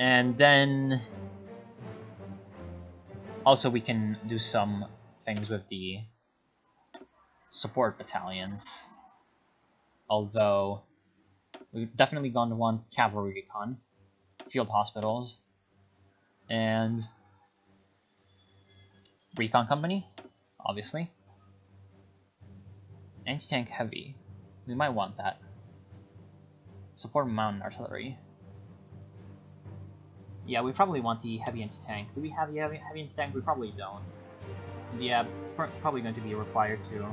And then also we can do some things with the support battalions. Although we're definitely going to want cavalry recon, field hospitals, and recon company, obviously. Anti-tank heavy. We might want that. Support mountain artillery. Yeah, we probably want the heavy anti-tank. Do we have the heavy anti-tank? We probably don't. Yeah, it's probably going to be required to.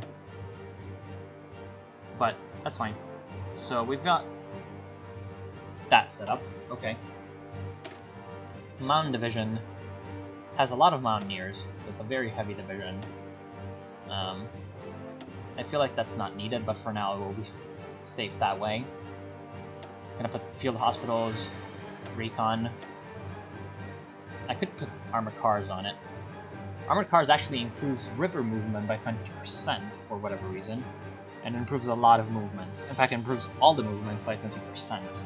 But that's fine. So we've got that set up. Okay. Mountain division has a lot of mountaineers, so it's a very heavy division. I feel like that's not needed, but for now it will be safe that way. Gonna put field hospitals, recon. I could put armored cars on it. Armored cars actually improves river movement by 20% for whatever reason, and improves a lot of movements. In fact, it improves all the movement by 20%,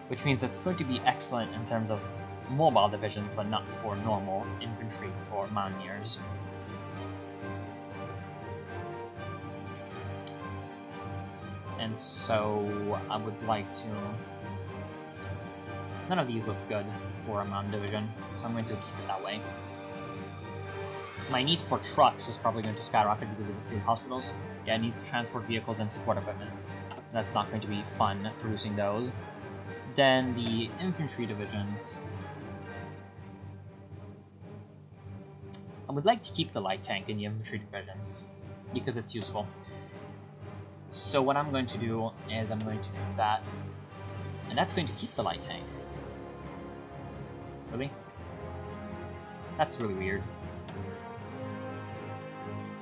which means it's going to be excellent in terms of mobile divisions, but not for normal infantry or mountaineers. And so I would like to... None of these look good for a mountain division, so I'm going to keep it that way. My need for trucks is probably going to skyrocket because of the field hospitals. Yeah, I need to transport vehicles and support equipment. That's not going to be fun producing those. Then the infantry divisions. I would like to keep the light tank in the infantry divisions because it's useful. So what I'm going to do is I'm going to do that, and that's going to keep the light tank. Really? That's really weird.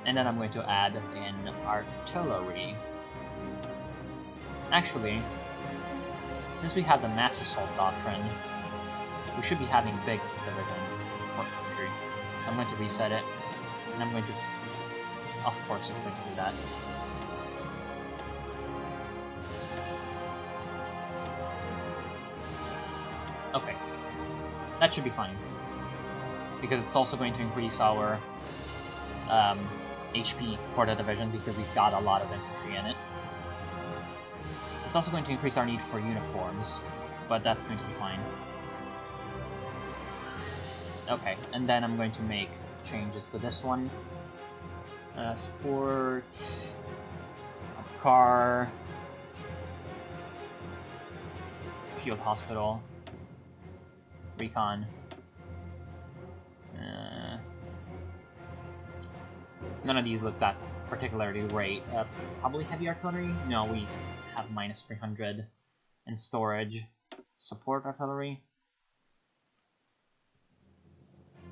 And then I'm going to add in artillery. Actually, since we have the mass assault doctrine, we should be having big divisions for infantry. So I'm going to reset it, and I'm going to... Of course it's going to do that. Okay. That should be fine. Because it's also going to increase our HP for the division because we've got a lot of infantry in it. It's also going to increase our need for uniforms, but that's going to be fine. Okay, and then I'm going to make changes to this one. Sport, car, field hospital, recon. None of these look that particularly great. Probably heavy artillery? No, we have minus 300 in storage. Support artillery.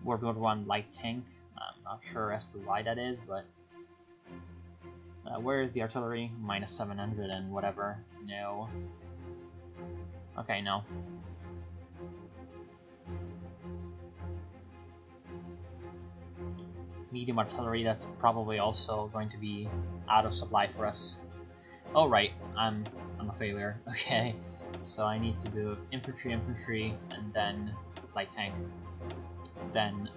We're going to run light tank. I'm not sure as to why that is, but... where is the artillery? Minus 700 and whatever. No. Okay, no. Medium artillery, that's probably also going to be out of supply for us. Oh right, I'm a failure. Okay, so I need to do infantry, and then light tank, then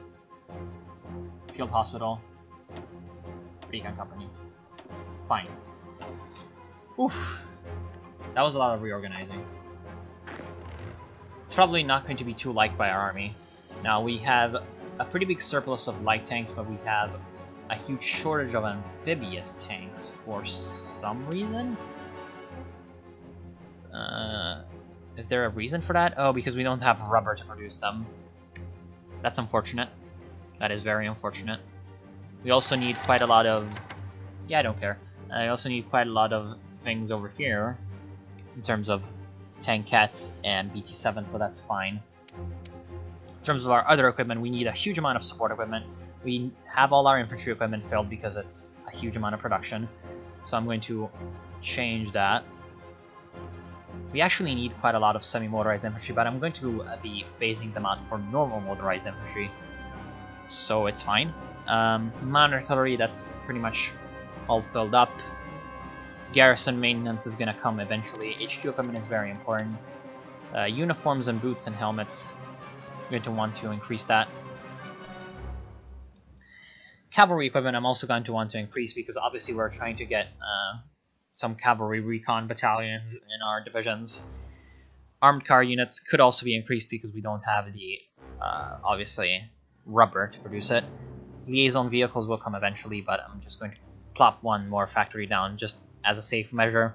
field hospital, recon company. Fine. Oof, that was a lot of reorganizing. It's probably not going to be too liked by our army. Now we have a pretty big surplus of light tanks, but we have a huge shortage of amphibious tanks for some reason. Is there a reason for that? Oh, because we don't have rubber to produce them. That's unfortunate. That is very unfortunate. We also need quite a lot of... Yeah, I don't care. I also need quite a lot of things over here in terms of tankettes and BT-7s, but that's fine. In terms of our other equipment, we need a huge amount of support equipment. We have all our infantry equipment filled because it's a huge amount of production. So I'm going to change that. We actually need quite a lot of semi-motorized infantry, but I'm going to be phasing them out for normal motorized infantry. So it's fine. Mountain artillery, that's pretty much all filled up. Garrison maintenance is going to come eventually. HQ equipment is very important. Uniforms and boots and helmets. I'm going to want to increase that. Cavalry equipment I'm also going to want to increase because obviously we're trying to get some cavalry recon battalions in our divisions. Armored car units could also be increased because we don't have the, obviously, rubber to produce it. Liaison vehicles will come eventually, but I'm just going to plop one more factory down just as a safe measure.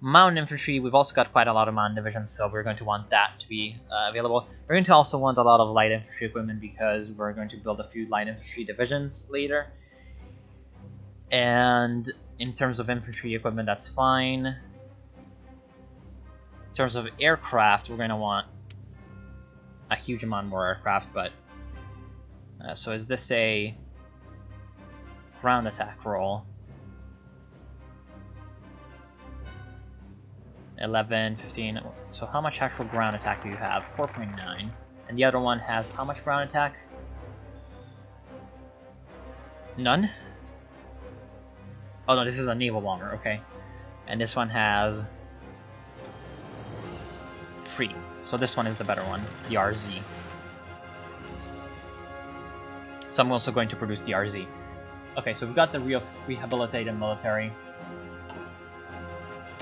Mountain infantry, we've also got quite a lot of mountain divisions, so we're going to want that to be available. We're going to also want a lot of light infantry equipment because we're going to build a few light infantry divisions later. And in terms of infantry equipment, that's fine. In terms of aircraft, we're going to want a huge amount more aircraft, but... so is this a ground attack roll? 11, 15. So how much actual ground attack do you have? 4.9. And the other one has how much ground attack? None? Oh no, this is a naval bomber, okay. And this one has 3. So this one is the better one, the RZ. So I'm also going to produce the RZ. Okay, so we've got the rehabilitated military.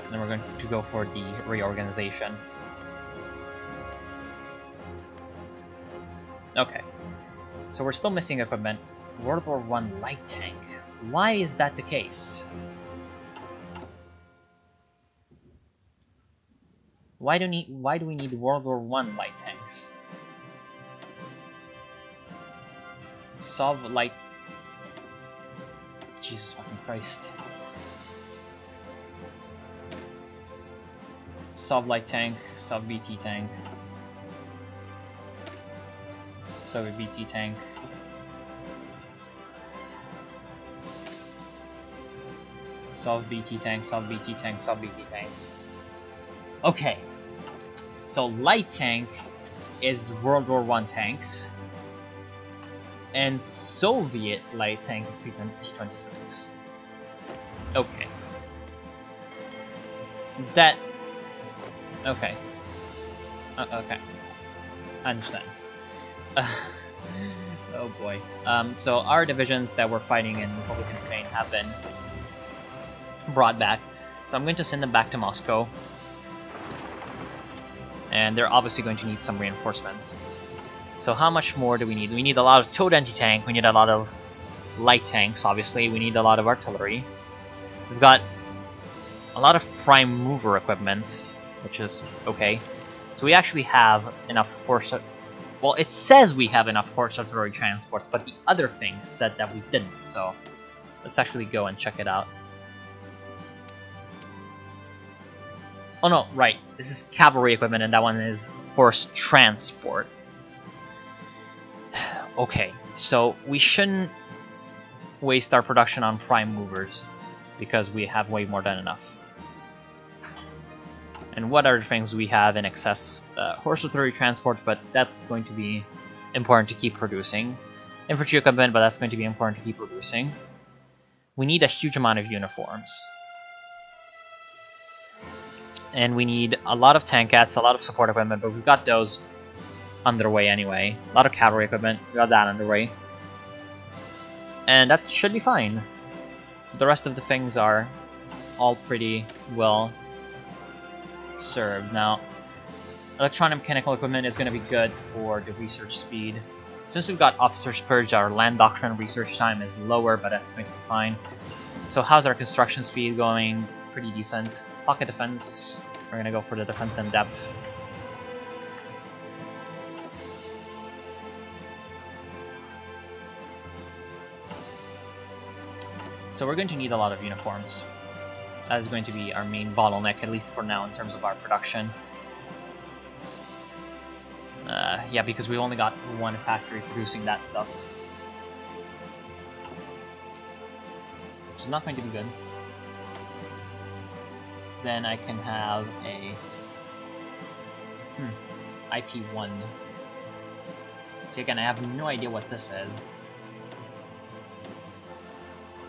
Then we're going to go for the reorganization. Okay, so we're still missing equipment. World War I light tank. Why is that the case? Why do we need World War I light tanks? Sov light. Jesus fucking Christ. Sov light tank, Sov BT tank, Soviet BT tank. Sov BT tank, Sov BT tank, Sov BT tank. Okay. So light tank is World War I tanks. And Soviet light tank is T-26. Okay. That... Okay. Okay. I understand. Oh boy. So our divisions that were fighting in Republican Spain have been brought back. So I'm going to send them back to Moscow. And they're obviously going to need some reinforcements. So how much more do we need? We need a lot of towed anti-tank, we need a lot of light tanks, obviously, we need a lot of artillery. We've got a lot of prime mover equipments, which is okay. So we actually have enough horse... Well, it says we have enough horse artillery transports, but the other thing said that we didn't, so let's actually go and check it out. Oh no, right, this is cavalry equipment and that one is horse transport. Okay, so we shouldn't waste our production on prime movers because we have way more than enough. And what other things we have in excess? Horse artillery transport, but that's going to be important to keep producing. Infantry equipment, but that's going to be important to keep producing. We need a huge amount of uniforms. And we need a lot of tankets, a lot of support equipment, but we've got those underway anyway. A lot of cavalry equipment, we got that underway. And that should be fine. The rest of the things are all pretty well served. Now, electronic mechanical equipment is going to be good for the research speed. Since we've got Officer's Purge, our land doctrine research time is lower, but that's going to be fine. So how's our construction speed going? Pretty decent. Pocket defense, we're going to go for the defense in depth. So we're going to need a lot of uniforms. That is going to be our main bottleneck, at least for now, in terms of our production. Yeah, because we only got one factory producing that stuff. Which is not going to be good. Then I can have a... IP1. See, again, I have no idea what this is.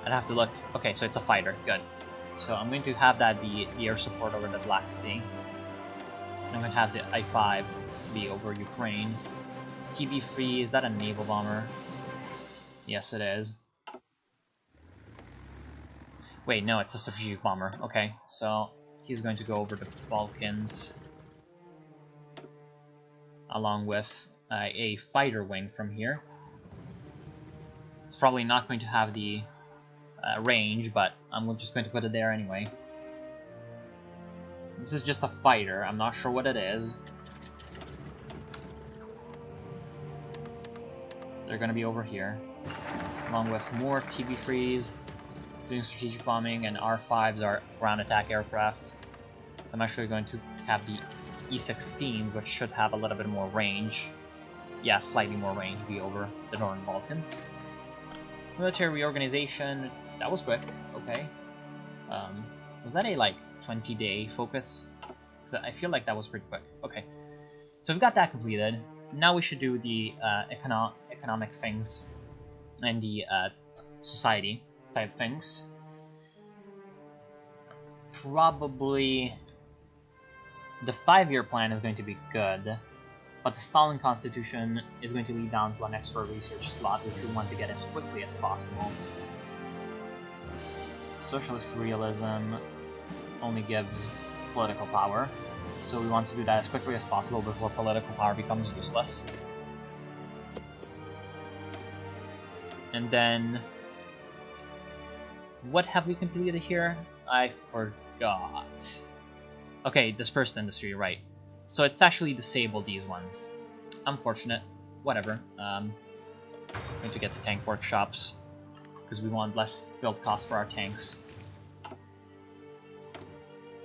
I'd have to look. Okay, so it's a fighter. Good. So I'm going to have that be the air support over the Black Sea. I'm gonna have the I-5 be over Ukraine. TB3, is that a naval bomber? Yes, it is. Wait, no, it's a strategic bomber. Okay, so he's going to go over the Balkans along with a fighter wing from here. It's probably not going to have the range, but I'm just going to put it there anyway. This is just a fighter. I'm not sure what it is. They're going to be over here, along with more TB3s doing strategic bombing, and R5s are ground attack aircraft. I'm actually going to have the E-16s, which should have a little bit more range. Yeah, slightly more range, be over the Northern Balkans. Military reorganization, that was quick, okay. Was that a, like, 20-day focus? Because I feel like that was pretty quick. Okay, so we've got that completed. Now we should do the economic things and the society type things. Probably the 5-year plan is going to be good, but the Stalin Constitution is going to lead down to an extra research slot, which we want to get as quickly as possible. Socialist realism only gives political power, so we want to do that as quickly as possible before political power becomes useless. And then, what have we completed here? I forgot. Okay, dispersed industry, right. So it's actually disabled these ones. Unfortunate. Whatever. Going to get the tank workshops, because we want less build cost for our tanks.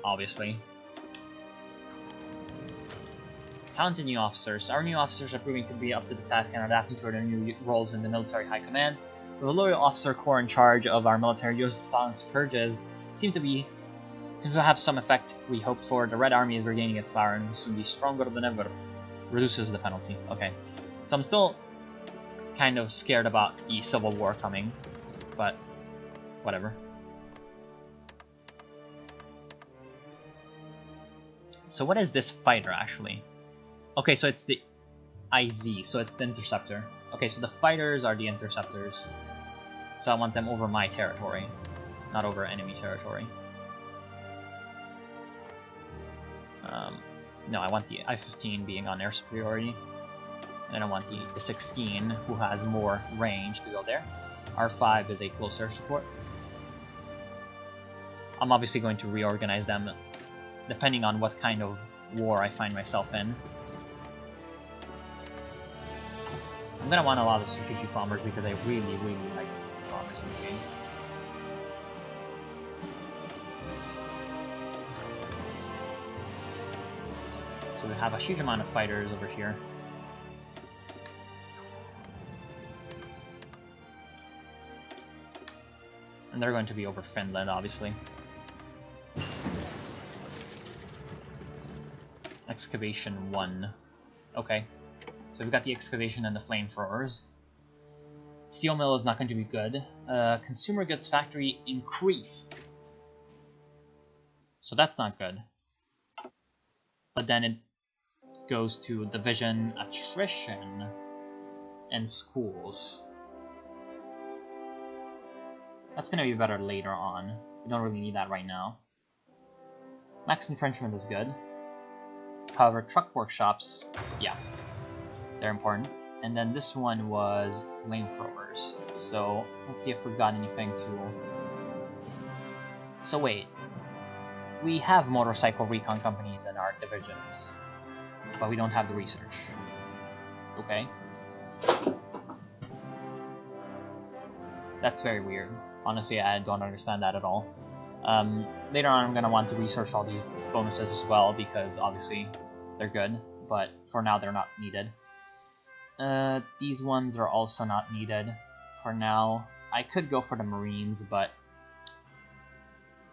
Obviously. Talented new officers. Our new officers are proving to be up to the task and adapting to their new roles in the military high command. The loyal officer corps in charge of our military USSR purges seem to have some effect we hoped for. The Red Army is regaining its power and will soon be stronger than ever. Reduces the penalty. Okay. So I'm still kind of scared about the Civil War coming, but whatever. So what is this fighter actually? Okay, so it's the IZ, so it's the interceptor. Okay, so the fighters are the interceptors. So I want them over my territory, not over enemy territory. No, I want the I-15 being on air superiority. And I want the 16, who has more range, to go there. R5 is a close air support. I'm obviously going to reorganize them depending on what kind of war I find myself in. I'm gonna want a lot of strategic bombers because I really, really like strategic bombers in this game. So we have a huge amount of fighters over here. And they're going to be over Finland, obviously. Excavation 1. Okay. So we've got the excavation and the flamethrowers. Steel mill is not going to be good. Consumer goods factory increased. So that's not good. But then it goes to division attrition and schools. That's gonna be better later on. We don't really need that right now. Max entrenchment is good. However, truck workshops, yeah, they're important. And then this one was flamethrowers. So let's see if we've got anything to... So wait, we have motorcycle recon companies in our divisions, but we don't have the research. Okay. That's very weird. Honestly, I don't understand that at all. Later on, I'm going to want to research all these bonuses as well, because obviously they're good, but for now they're not needed. These ones are also not needed for now. I could go for the Marines, but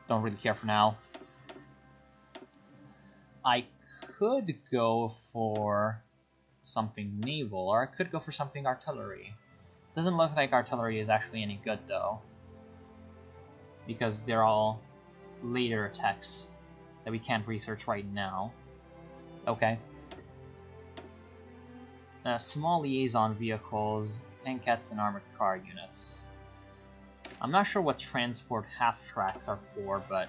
don't really care for now. I could go for something naval, or I could go for something artillery. Doesn't look like artillery is actually any good though, because they're all later attacks that we can't research right now. Okay. Small liaison vehicles, tankettes, and armored car units. I'm not sure what transport half-tracks are for, but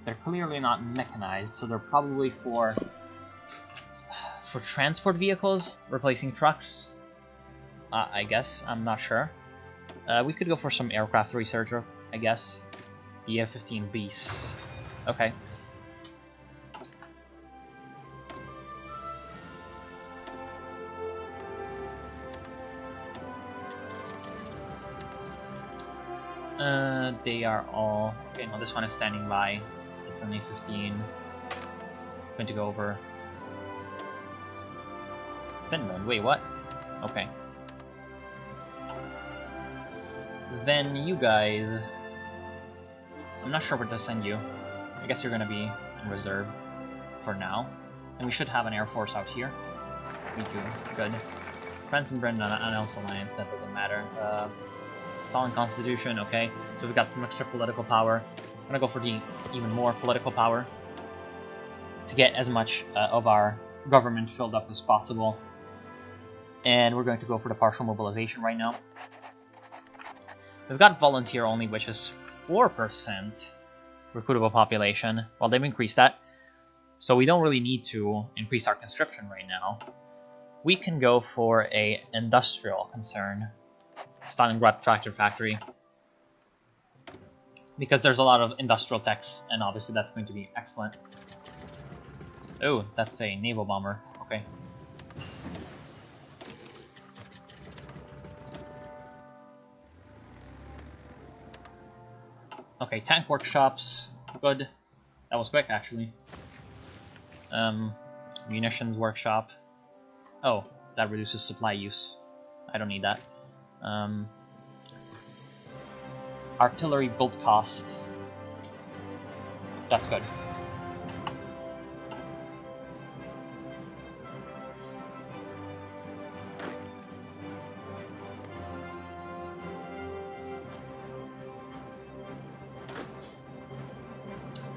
they're clearly not mechanized, so they're probably for transport vehicles, replacing trucks. I guess. I'm not sure. We could go for some aircraft research, I guess. The F-15 Beasts. Okay. They are all... Okay, no, this one is standing by. It's an A-15. Going to go over... Finland. Wait, what? Okay. Then you guys... I'm not sure where to send you. I guess you're gonna be in reserve for now. And we should have an Air Force out here. Me too. Good. France and Britain announced alliance, that doesn't matter. Stalin Constitution, okay. So we got some extra political power. I'm gonna go for the even more political power to get as much of our government filled up as possible. And we're going to go for the partial mobilization right now. We've got volunteer only, which is 4% recruitable population. Well, they've increased that. So we don't really need to increase our conscription right now. We can go for a industrial concern. Stalingrad Tractor Factory. Because there's a lot of industrial techs, and obviously that's going to be excellent. Oh, that's a naval bomber. Okay. Okay, tank workshops. Good. That was quick, actually. Munitions workshop. Oh, that reduces supply use. I don't need that. Artillery build cost. That's good.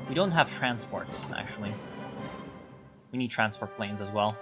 We don't have transports, actually. We need transport planes as well.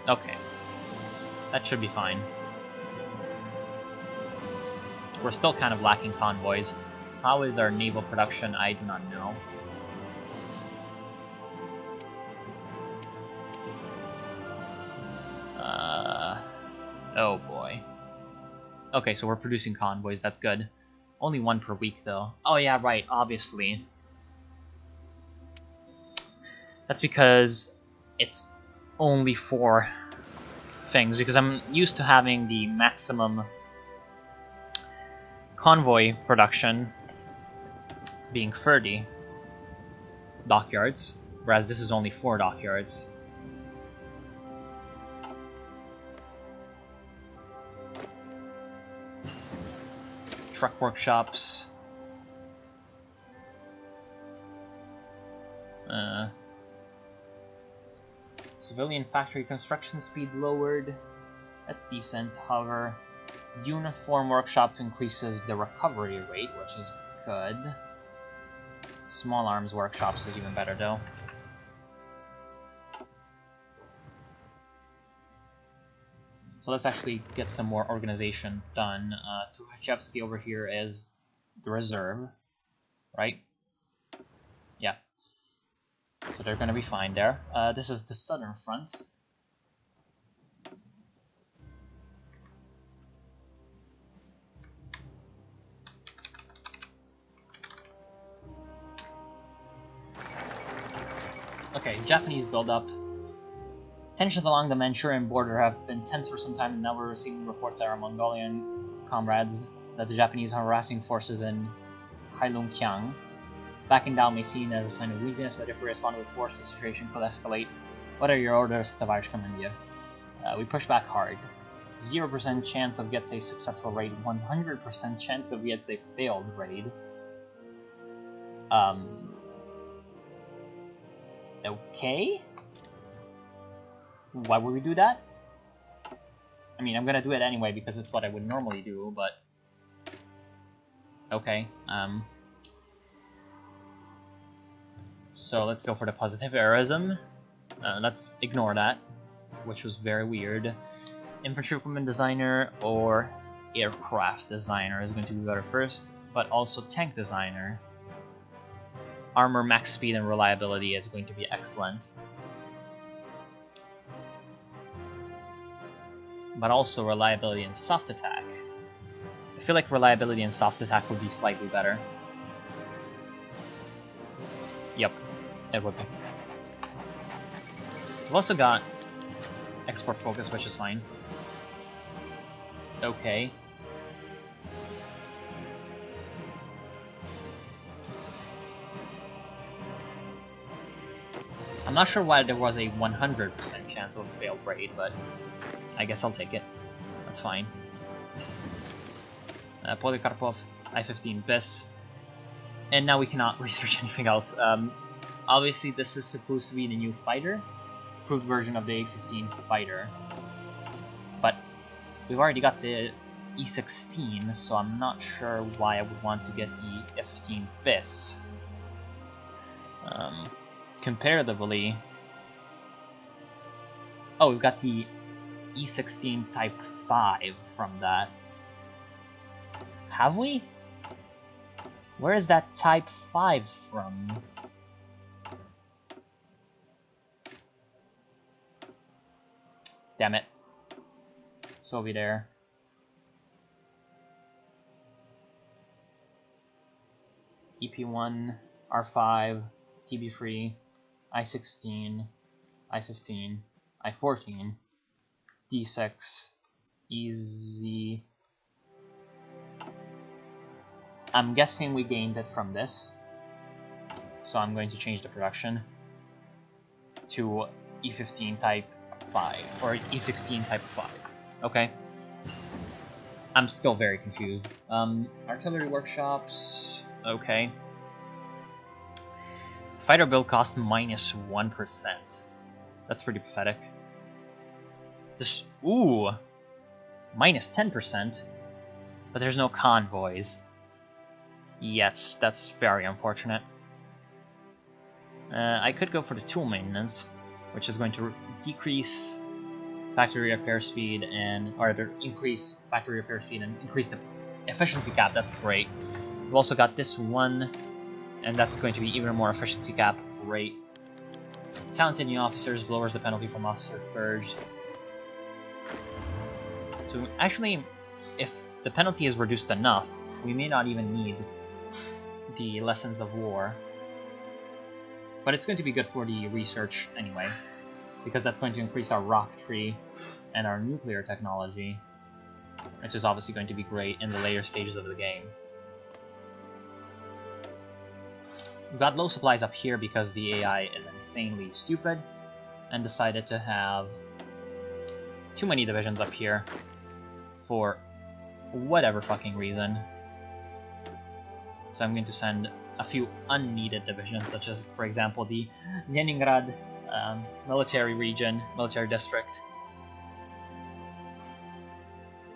Okay. That should be fine. We're still kind of lacking convoys. How is our naval production? I do not know. Oh boy. Okay, so we're producing convoys, that's good. Only one per week though. Oh yeah, right, obviously. That's because it's only 4 things, because I'm used to having the maximum convoy production being 30 dockyards, whereas this is only 4 dockyards. Truck workshops. Civilian factory construction speed lowered. That's decent. However, uniform workshop increases the recovery rate, which is good. Small arms workshops is even better though. So let's actually get some more organization done. Tukhachevsky over here is the reserve, right? Yeah. So they're going to be fine there. This is the southern front. Okay, Japanese buildup. Tensions along the Manchurian border have been tense for some time, and now we're receiving reports that our Mongolian comrades that the Japanese are harassing forces in Heilongjiang. Backing down may seem as a sign of weakness, but if we respond with force, the situation could escalate. What are your orders, Tavares Commandia? We push back hard. 0% chance of gets a successful raid, 100% chance of gets a failed raid. Okay? Why would we do that? I mean, I'm gonna do it anyway because it's what I would normally do, but... Okay, so let's go for the positivism. Let's ignore that, which was very weird. Infantry equipment designer or aircraft designer is going to be better first, but also tank designer. Armor, max speed, and reliability is going to be excellent. But also reliability and soft attack. I feel like reliability and soft attack would be slightly better. Yep, it would be. We've also got export focus, which is fine. Okay. I'm not sure why there was a 100% chance of a failed raid, but I guess I'll take it. That's fine. Polikarpov, I-15 BIS. And now we cannot research anything else. Obviously this is supposed to be the new fighter. Improved version of the A-15 fighter. But we've already got the E-16, so I'm not sure why I would want to get the F-15 BIS. Comparatively... Oh, we've got the E-16 Type 5 from that. Have we? Where is that Type 5 from? Damn it. It's over there. EP1, R5, TB3, I-16, I-15, I-14, D6, EZ... I'm guessing we gained it from this, so I'm going to change the production to E-15 Type 5, or E-16 Type 5. Okay. I'm still very confused. Artillery workshops, okay. Fighter build cost minus 1%. That's pretty pathetic. This, ooh, minus 10%, but there's no convoys. Yes, that's very unfortunate. I could go for the tool maintenance, which is going to decrease factory repair speed and, or rather, increase factory repair speed and increase the efficiency cap. That's great. We've also got this one, and that's going to be even more efficiency cap. Great. Talented new officers lowers the penalty from officer purged. So actually, if the penalty is reduced enough, we may not even need the lessons of war. But it's going to be good for the research anyway, because that's going to increase our rocketry and our nuclear technology, which is obviously going to be great in the later stages of the game. We've got low supplies up here because the AI is insanely stupid and decided to have too many divisions up here for whatever fucking reason. So I'm going to send a few unneeded divisions, such as, for example, the Leningrad military region, military district,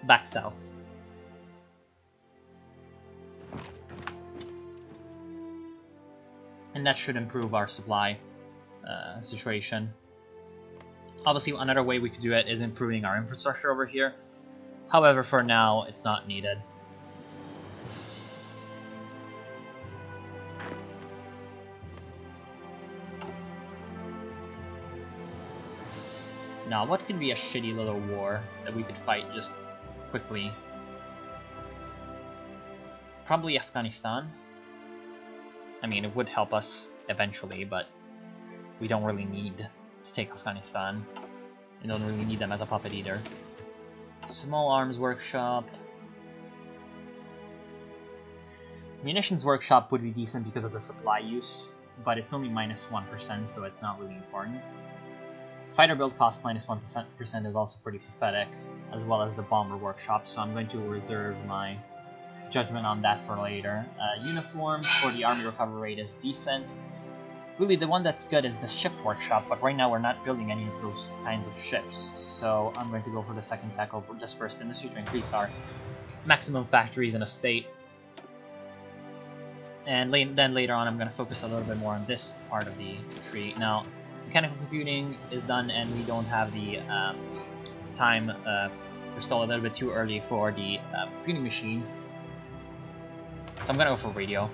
back south. And that should improve our supply situation. Obviously, another way we could do it is improving our infrastructure over here. However, for now, it's not needed. Now, what could be a shitty little war that we could fight just quickly? Probably Afghanistan. I mean, it would help us eventually, but we don't really need to take Afghanistan. We don't really need them as a puppet either. Small arms workshop. Munitions workshop would be decent because of the supply use, but it's only -1%, so it's not really important. Fighter build cost -1% is also pretty pathetic, as well as the bomber workshop, so I'm going to reserve my judgment on that for later. Uniforms for the army recovery rate is decent. Really, the one that's good is the ship workshop, but right now we're not building any of those kinds of ships, so I'm going to go for the second tech over dispersed industry to increase our maximum factories in a state. And then later on I'm going to focus a little bit more on this part of the tree. Now, mechanical computing is done and we don't have the time, we're still a little bit too early for the computing machine. So I'm going to go for radio.